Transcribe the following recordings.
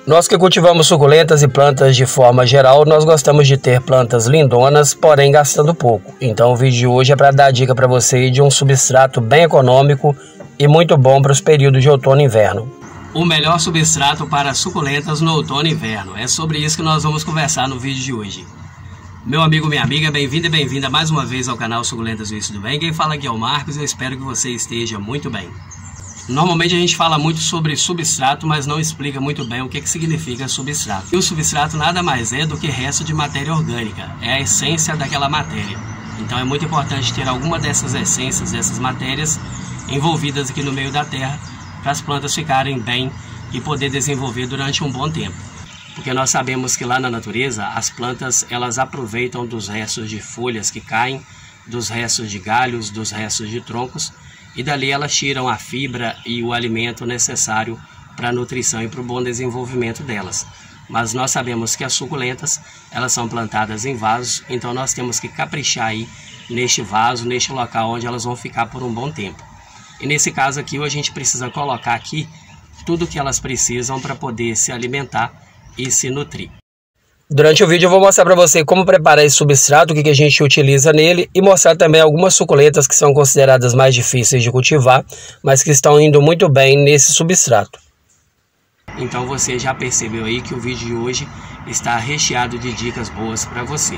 Nós que cultivamos suculentas e plantas de forma geral, nós gostamos de ter plantas lindonas, porém gastando pouco. Então o vídeo de hoje é para dar dica para você de um substrato bem econômico e muito bom para os períodos de outono e inverno. O melhor substrato para suculentas no outono e inverno. É sobre isso que nós vamos conversar no vídeo de hoje. Meu amigo, minha amiga, bem-vindo e bem-vinda mais uma vez ao canal Suculentas Vício do Bem. Quem fala aqui é o Marcos e eu espero que você esteja muito bem. Normalmente a gente fala muito sobre substrato, mas não explica muito bem o que significa substrato. E o substrato nada mais é do que resto de matéria orgânica, é a essência daquela matéria. Então é muito importante ter alguma dessas essências, dessas matérias envolvidas aqui no meio da terra, para as plantas ficarem bem e poder desenvolver durante um bom tempo. Porque nós sabemos que lá na natureza as plantas elas aproveitam dos restos de folhas que caem, dos restos de galhos, dos restos de troncos, e dali elas tiram a fibra e o alimento necessário para a nutrição e para o bom desenvolvimento delas. Mas nós sabemos que as suculentas elas são plantadas em vasos, então nós temos que caprichar aí neste vaso, neste local onde elas vão ficar por um bom tempo. E nesse caso aqui a gente precisa colocar aqui tudo que elas precisam para poder se alimentar e se nutrir. Durante o vídeo eu vou mostrar para você como preparar esse substrato, o que a gente utiliza nele e mostrar também algumas suculentas que são consideradas mais difíceis de cultivar, mas que estão indo muito bem nesse substrato. Então você já percebeu aí que o vídeo de hoje está recheado de dicas boas para você.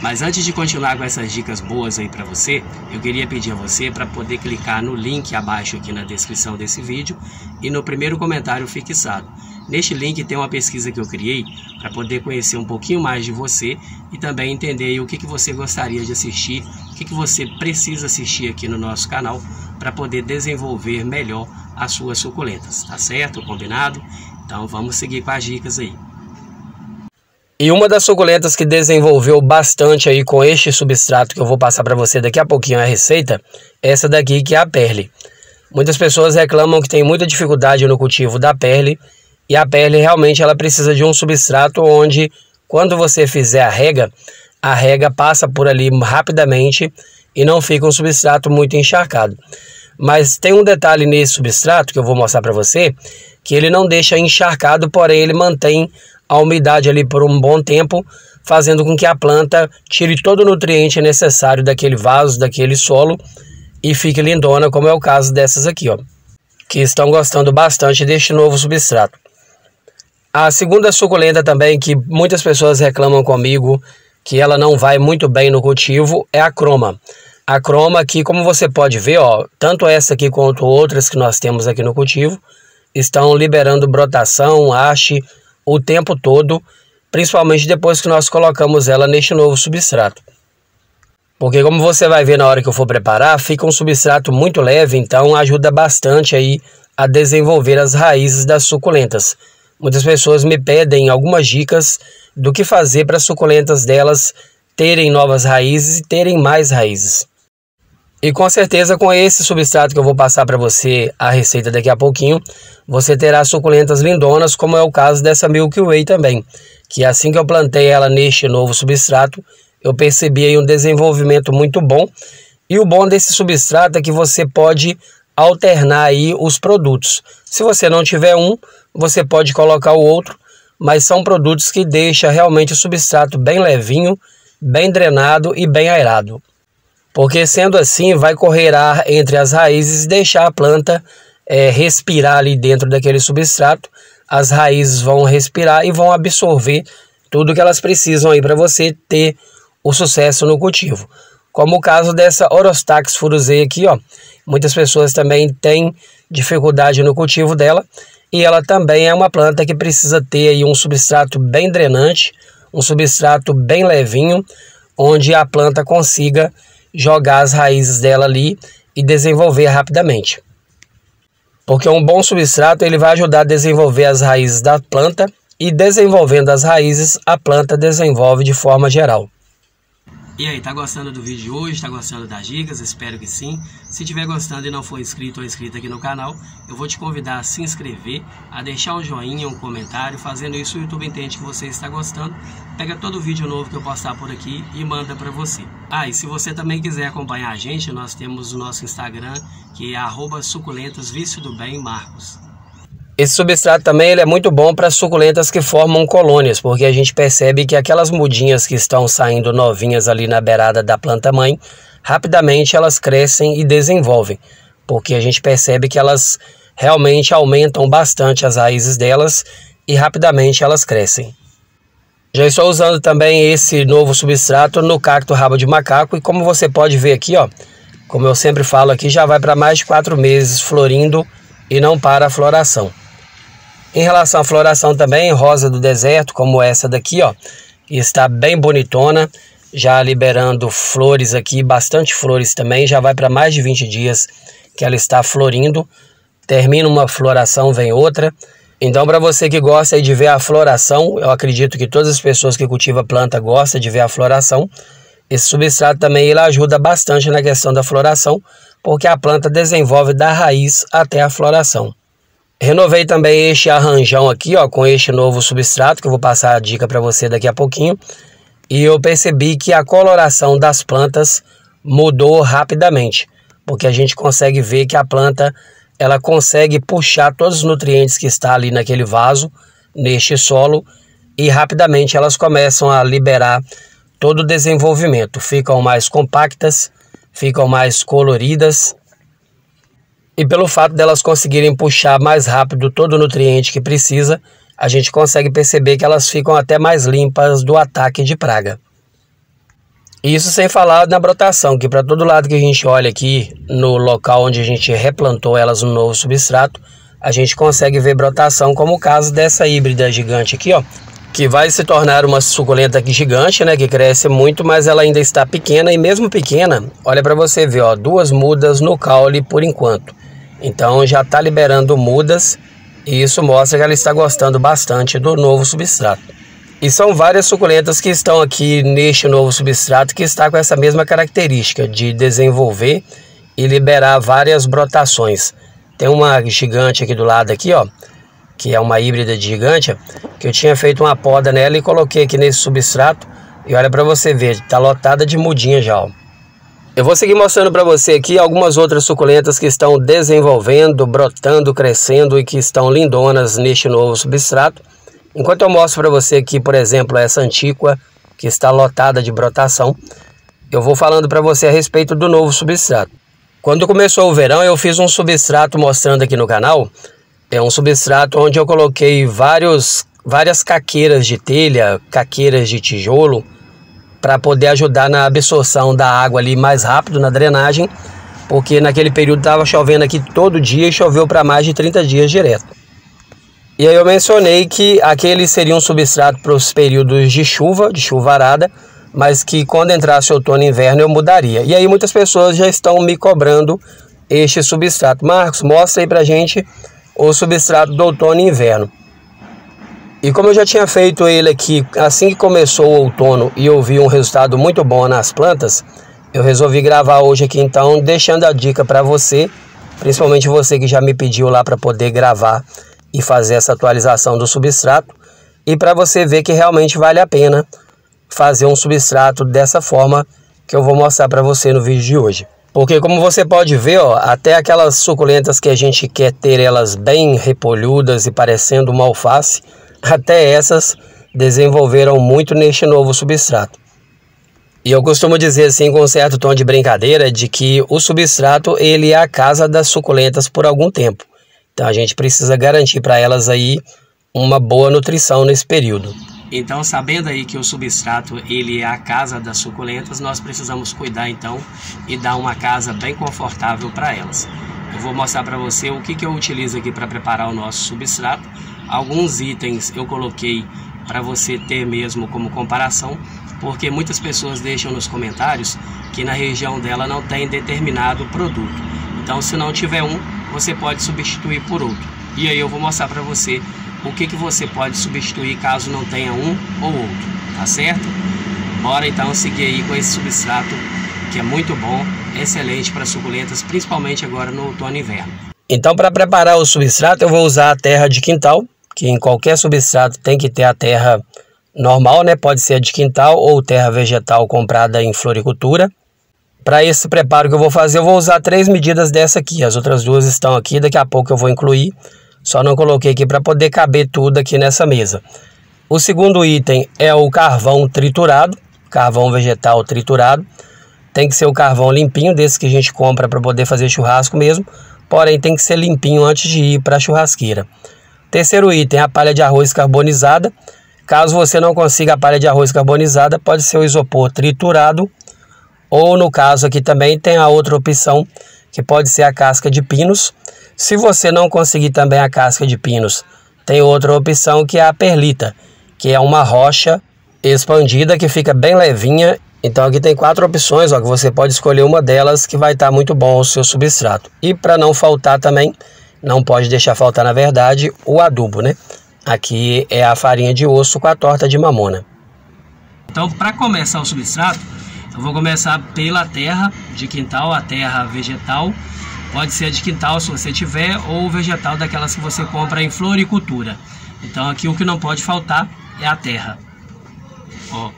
Mas antes de continuar com essas dicas boas aí para você, eu queria pedir a você para poder clicar no link abaixo aqui na descrição desse vídeo e no primeiro comentário fixado. Neste link tem uma pesquisa que eu criei para poder conhecer um pouquinho mais de você e também entender o que você gostaria de assistir, o que você precisa assistir aqui no nosso canal para poder desenvolver melhor as suas suculentas, tá certo? Combinado? Então vamos seguir com as dicas aí. E uma das suculentas que desenvolveu bastante aí com este substrato que eu vou passar para você daqui a pouquinho a receita, essa daqui que é a perle. Muitas pessoas reclamam que tem muita dificuldade no cultivo da perle, e a perle realmente ela precisa de um substrato onde quando você fizer a rega passa por ali rapidamente e não fica um substrato muito encharcado. Mas tem um detalhe nesse substrato que eu vou mostrar para você, que ele não deixa encharcado, porém ele mantém a umidade ali por um bom tempo, fazendo com que a planta tire todo o nutriente necessário daquele vaso, daquele solo e fique lindona, como é o caso dessas aqui, ó, que estão gostando bastante deste novo substrato. A segunda suculenta também que muitas pessoas reclamam comigo que ela não vai muito bem no cultivo é a croma. A croma aqui, como você pode ver, ó, tanto essa aqui quanto outras que nós temos aqui no cultivo, estão liberando brotação, haste o tempo todo, principalmente depois que nós colocamos ela neste novo substrato. Porque como você vai ver na hora que eu for preparar, fica um substrato muito leve, então ajuda bastante aí a desenvolver as raízes das suculentas. Muitas pessoas me pedem algumas dicas do que fazer para as suculentas delas terem novas raízes e terem mais raízes. E com certeza com esse substrato que eu vou passar para você a receita daqui a pouquinho, você terá suculentas lindonas, como é o caso dessa Milky Way também, que assim que eu plantei ela neste novo substrato, eu percebi aí um desenvolvimento muito bom. E o bom desse substrato é que você pode alternar aí os produtos. Se você não tiver um, você pode colocar o outro, mas são produtos que deixam realmente o substrato bem levinho, bem drenado e bem aerado. Porque sendo assim, vai correr ar entre as raízes e deixar a planta respirar ali dentro daquele substrato. As raízes vão respirar e vão absorver tudo que elas precisam aí para você ter o sucesso no cultivo. Como o caso dessa Orostax furusei aqui, ó. Muitas pessoas também têm dificuldade no cultivo dela. E ela também é uma planta que precisa ter aí um substrato bem drenante, um substrato bem levinho, onde a planta consiga jogar as raízes dela ali e desenvolver rapidamente. Porque um bom substrato ele vai ajudar a desenvolver as raízes da planta e desenvolvendo as raízes, a planta desenvolve de forma geral. E aí, tá gostando do vídeo de hoje? Tá gostando das dicas? Espero que sim. Se estiver gostando e não for inscrito ou inscrita aqui no canal, eu vou te convidar a se inscrever, a deixar um joinha, um comentário. Fazendo isso, o YouTube entende que você está gostando. Pega todo vídeo novo que eu postar por aqui e manda para você. Ah, e se você também quiser acompanhar a gente, nós temos o nosso Instagram, que é @suculentasviciodobemmarcos. Esse substrato também ele é muito bom para suculentas que formam colônias, porque a gente percebe que aquelas mudinhas que estão saindo novinhas ali na beirada da planta mãe, rapidamente elas crescem e desenvolvem, porque a gente percebe que elas realmente aumentam bastante as raízes delas e rapidamente elas crescem. Já estou usando também esse novo substrato no cacto rabo de macaco e como você pode ver aqui, ó, como eu sempre falo aqui, já vai para mais de 4 meses florindo e não para a floração. Em relação à floração também, rosa do deserto, como essa daqui, ó, está bem bonitona, já liberando flores aqui, bastante flores também, já vai para mais de 20 dias que ela está florindo. Termina uma floração, vem outra. Então, para você que gosta de ver a floração, eu acredito que todas as pessoas que cultivam planta gostam de ver a floração. Esse substrato também ele ajuda bastante na questão da floração, porque a planta desenvolve da raiz até a floração. Renovei também este arranjão aqui, ó, com este novo substrato, que eu vou passar a dica para você daqui a pouquinho. E eu percebi que a coloração das plantas mudou rapidamente, porque a gente consegue ver que a planta ela consegue puxar todos os nutrientes que está ali naquele vaso, neste solo, e rapidamente elas começam a liberar todo o desenvolvimento. Ficam mais compactas, ficam mais coloridas. E pelo fato delas conseguirem puxar mais rápido todo o nutriente que precisa, a gente consegue perceber que elas ficam até mais limpas do ataque de praga. Isso sem falar na brotação, que para todo lado que a gente olha aqui, no local onde a gente replantou elas no novo substrato, a gente consegue ver brotação, como o caso dessa híbrida gigante aqui, ó, que vai se tornar uma suculenta gigante, né, que cresce muito, mas ela ainda está pequena, e mesmo pequena, olha para você ver, ó, 2 mudas no caule por enquanto. Então já está liberando mudas, e isso mostra que ela está gostando bastante do novo substrato. E são várias suculentas que estão aqui neste novo substrato que está com essa mesma característica de desenvolver e liberar várias brotações. Tem uma gigante aqui do lado aqui, ó, que é uma híbrida de gigante, que eu tinha feito uma poda nela e coloquei aqui nesse substrato. E olha para você ver, está lotada de mudinha já, ó. Eu vou seguir mostrando para você aqui algumas outras suculentas que estão desenvolvendo, brotando, crescendo e que estão lindonas neste novo substrato. Enquanto eu mostro para você aqui, por exemplo, essa antíqua que está lotada de brotação, eu vou falando para você a respeito do novo substrato. Quando começou o verão, eu fiz um substrato mostrando aqui no canal. É um substrato onde eu coloquei várias caqueiras de telha, caqueiras de tijolo, para poder ajudar na absorção da água ali mais rápido, na drenagem, porque naquele período estava chovendo aqui todo dia e choveu para mais de 30 dias direto. E aí eu mencionei que aquele seria um substrato para os períodos de chuvarada, mas que quando entrasse outono e inverno eu mudaria. E aí muitas pessoas já estão me cobrando este substrato. Marcos, mostra aí pra gente o substrato do outono e inverno. E como eu já tinha feito ele aqui assim que começou o outono e eu vi um resultado muito bom nas plantas, eu resolvi gravar hoje aqui então, deixando a dica para você, principalmente você que já me pediu lá para poder gravar e fazer essa atualização do substrato, e para você ver que realmente vale a pena fazer um substrato dessa forma que eu vou mostrar para você no vídeo de hoje. Porque como você pode ver, ó, até aquelas suculentas que a gente quer ter elas bem repolhudas e parecendo uma alface, até essas desenvolveram muito neste novo substrato. E eu costumo dizer assim com um certo tom de brincadeira de que o substrato ele é a casa das suculentas por algum tempo. Então a gente precisa garantir para elas aí uma boa nutrição nesse período. Então, sabendo aí que o substrato ele é a casa das suculentas, nós precisamos cuidar então e dar uma casa bem confortável para elas. Eu vou mostrar para você o que eu utilizo aqui para preparar o nosso substrato. Alguns itens eu coloquei para você ter mesmo como comparação, porque muitas pessoas deixam nos comentários que na região dela não tem determinado produto. Então, se não tiver um, você pode substituir por outro. E aí eu vou mostrar para você o que você pode substituir caso não tenha um ou outro, tá certo? Bora então seguir aí com esse substrato que é muito bom, excelente para suculentas, principalmente agora no outono e inverno. Então, para preparar o substrato, eu vou usar a terra de quintal, que em qualquer substrato tem que ter a terra normal, né? Pode ser a de quintal ou terra vegetal comprada em floricultura. Para esse preparo que eu vou fazer, eu vou usar 3 medidas dessa aqui. As outras 2 estão aqui, daqui a pouco eu vou incluir. Só não coloquei aqui para poder caber tudo aqui nessa mesa. O segundo item é o carvão triturado, carvão vegetal triturado. Tem que ser o carvão limpinho, desse que a gente compra para poder fazer churrasco mesmo. Porém, tem que ser limpinho antes de ir para a churrasqueira. Terceiro item, a palha de arroz carbonizada. Caso você não consiga a palha de arroz carbonizada, pode ser o isopor triturado. Ou no caso aqui também tem a outra opção, que pode ser a casca de pinos. Se você não conseguir também a casca de pinos, tem outra opção que é a perlita, que é uma rocha expandida que fica bem levinha. Então aqui tem 4 opções, ó, que você pode escolher uma delas que vai estar muito bom o seu substrato. E para não faltar também, não pode deixar faltar na verdade, o adubo, né? Aqui é a farinha de osso com a torta de mamona. Então para começar o substrato, eu vou começar pela terra de quintal, a terra vegetal. Pode ser a de quintal se você tiver, ou vegetal daquelas que você compra em floricultura. Então aqui o que não pode faltar é a terra. Ó.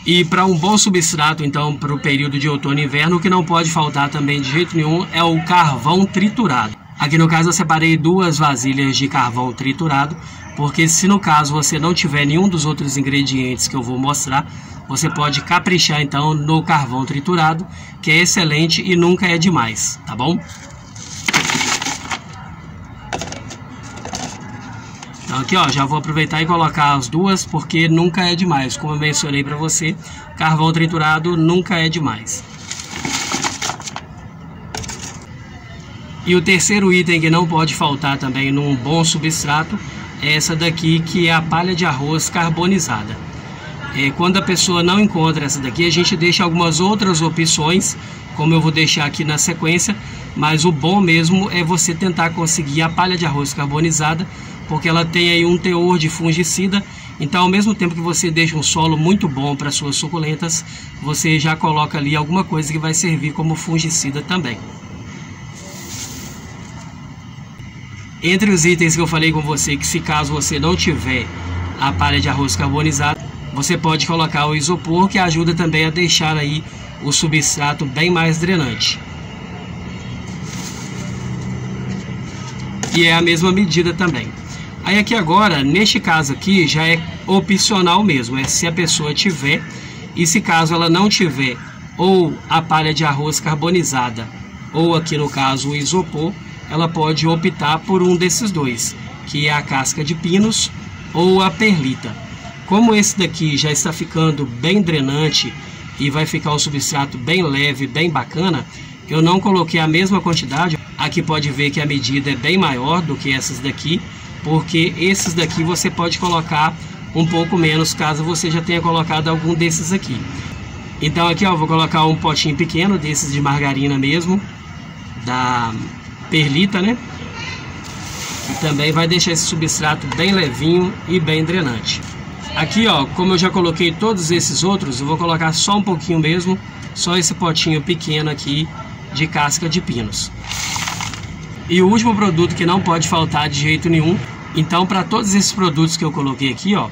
E para um bom substrato, então, para o período de outono e inverno, o que não pode faltar também de jeito nenhum é o carvão triturado. Aqui no caso eu separei 2 vasilhas de carvão triturado, porque se no caso você não tiver nenhum dos outros ingredientes que eu vou mostrar, você pode caprichar então no carvão triturado, que é excelente e nunca é demais, tá bom? Então aqui ó, já vou aproveitar e colocar as 2 porque nunca é demais. Como eu mencionei para você, carvão triturado nunca é demais. E o terceiro item que não pode faltar também num bom substrato é essa daqui, que é a palha de arroz carbonizada. Quando a pessoa não encontra essa daqui, a gente deixa algumas outras opções, como eu vou deixar aqui na sequência, mas o bom mesmo é você tentar conseguir a palha de arroz carbonizada, porque ela tem aí um teor de fungicida. Então ao mesmo tempo que você deixa um solo muito bom para suas suculentas, você já coloca ali alguma coisa que vai servir como fungicida também. Entre os itens que eu falei com você, que se caso você não tiver a palha de arroz carbonizado, você pode colocar o isopor, que ajuda também a deixar aí o substrato bem mais drenante. E é a mesma medida também. Aí aqui agora, neste caso aqui, já é opcional mesmo, é se a pessoa tiver, e se caso ela não tiver ou a palha de arroz carbonizada, ou aqui no caso o isopor, ela pode optar por um desses 2, que é a casca de pinos ou a perlita. Como esse daqui já está ficando bem drenante e vai ficar um substrato bem leve, bem bacana, eu não coloquei a mesma quantidade. Aqui pode ver que a medida é bem maior do que essas daqui, porque esses daqui você pode colocar um pouco menos, caso você já tenha colocado algum desses aqui. Então aqui ó, vou colocar um potinho pequeno desses de margarina mesmo, da perlita, né? E também vai deixar esse substrato bem levinho e bem drenante. Aqui ó, como eu já coloquei todos esses outros, eu vou colocar só um pouquinho mesmo, só esse potinho pequeno aqui de casca de pinos. E o último produto que não pode faltar de jeito nenhum, então para todos esses produtos que eu coloquei aqui ó,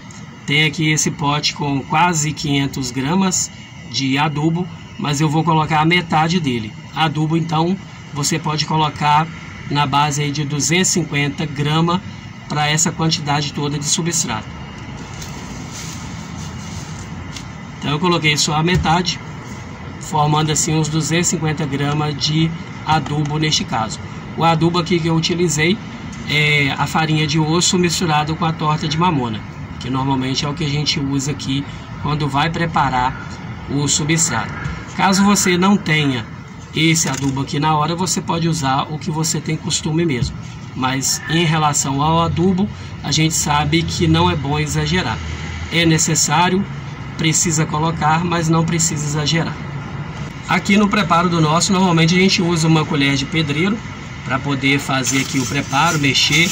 tem aqui esse pote com quase 500 gramas de adubo, mas eu vou colocar a metade dele. Adubo então você pode colocar na base aí de 250 gramas para essa quantidade toda de substrato. Então eu coloquei só a metade, formando assim uns 250 gramas de adubo neste caso. O adubo aqui que eu utilizei é a farinha de osso misturado com a torta de mamona, que normalmente é o que a gente usa aqui quando vai preparar o substrato. Caso você não tenha esse adubo aqui na hora, você pode usar o que você tem costume mesmo. Mas em relação ao adubo, a gente sabe que não é bom exagerar. É necessário, precisa colocar, mas não precisa exagerar. Aqui no preparo do nosso, normalmente a gente usa uma colher de pedreiro para poder fazer aqui o preparo, mexer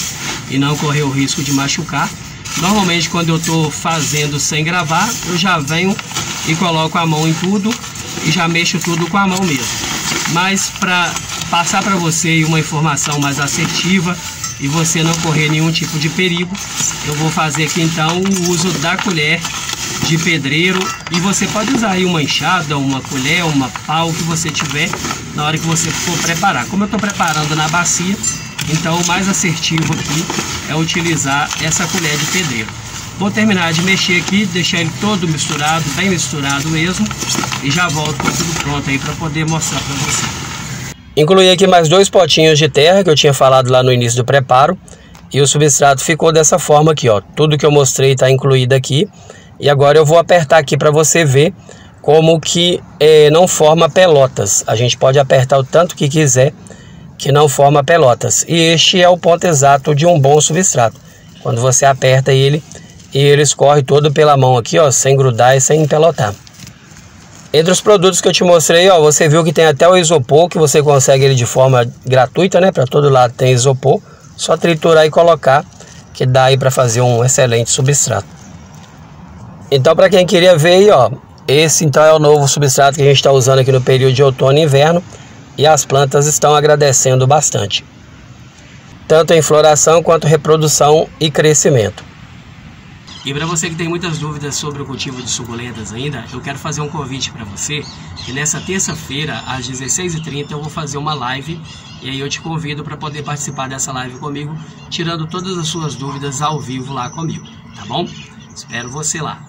e não correr o risco de machucar. Normalmente quando eu estou fazendo sem gravar, eu já venho e coloco a mão em tudo e já mexo tudo com a mão mesmo. Mas para passar para você uma informação mais assertiva e você não correr nenhum tipo de perigo, eu vou fazer aqui então o uso da colher de pedreiro, e você pode usar aí uma enxada, uma colher, uma pau, que você tiver na hora que você for preparar. Como eu estou preparando na bacia, Então o mais assertivo aqui é utilizar essa colher de pedreiro. Vou terminar de mexer aqui, deixar ele todo misturado, bem misturado mesmo, e já volto com tudo pronto aí para poder mostrar para você. Incluí aqui mais 2 potinhos de terra que eu tinha falado lá no início do preparo, e o substrato ficou dessa forma aqui, ó. Tudo que eu mostrei está incluído aqui, e agora eu vou apertar aqui para você ver como que não forma pelotas. A gente pode apertar o tanto que quiser, que não forma pelotas. E este é o ponto exato de um bom substrato. Quando você aperta ele, e ele escorre todo pela mão aqui, ó, sem grudar e sem empelotar. Entre os produtos que eu te mostrei, ó, você viu que tem até o isopor, que você consegue ele de forma gratuita, né? Para todo lado tem isopor. Só triturar e colocar, que dá aí para fazer um excelente substrato. Então, para quem queria ver aí, ó, esse então é o novo substrato que a gente está usando aqui no período de outono e inverno, e as plantas estão agradecendo bastante, tanto em floração quanto reprodução e crescimento. E para você que tem muitas dúvidas sobre o cultivo de suculentas ainda, eu quero fazer um convite para você, que nessa terça-feira, às 16h30, eu vou fazer uma live, e aí eu te convido para poder participar dessa live comigo, tirando todas as suas dúvidas ao vivo lá comigo, tá bom? Espero você lá.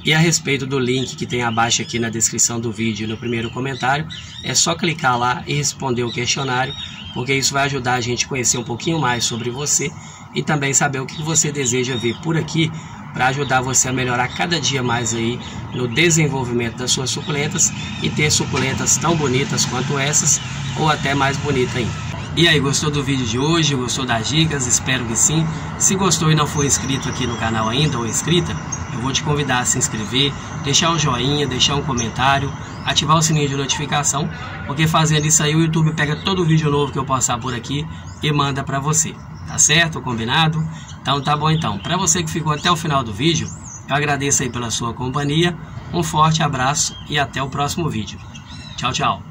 E a respeito do link que tem abaixo aqui na descrição do vídeo e no primeiro comentário, é só clicar lá e responder o questionário, porque isso vai ajudar a gente a conhecer um pouquinho mais sobre você e também saber o que você deseja ver por aqui, para ajudar você a melhorar cada dia mais aí no desenvolvimento das suas suculentas e ter suculentas tão bonitas quanto essas ou até mais bonita ainda. E aí, gostou do vídeo de hoje? Gostou das dicas? Espero que sim. Se gostou e não for inscrito aqui no canal ainda ou inscrita, eu vou te convidar a se inscrever, deixar um joinha, deixar um comentário, ativar o sininho de notificação, porque fazendo isso aí o YouTube pega todo o vídeo novo que eu passar por aqui e manda para você. Tá certo? Combinado? Então tá bom então. Para você que ficou até o final do vídeo, eu agradeço aí pela sua companhia, um forte abraço e até o próximo vídeo. Tchau, tchau.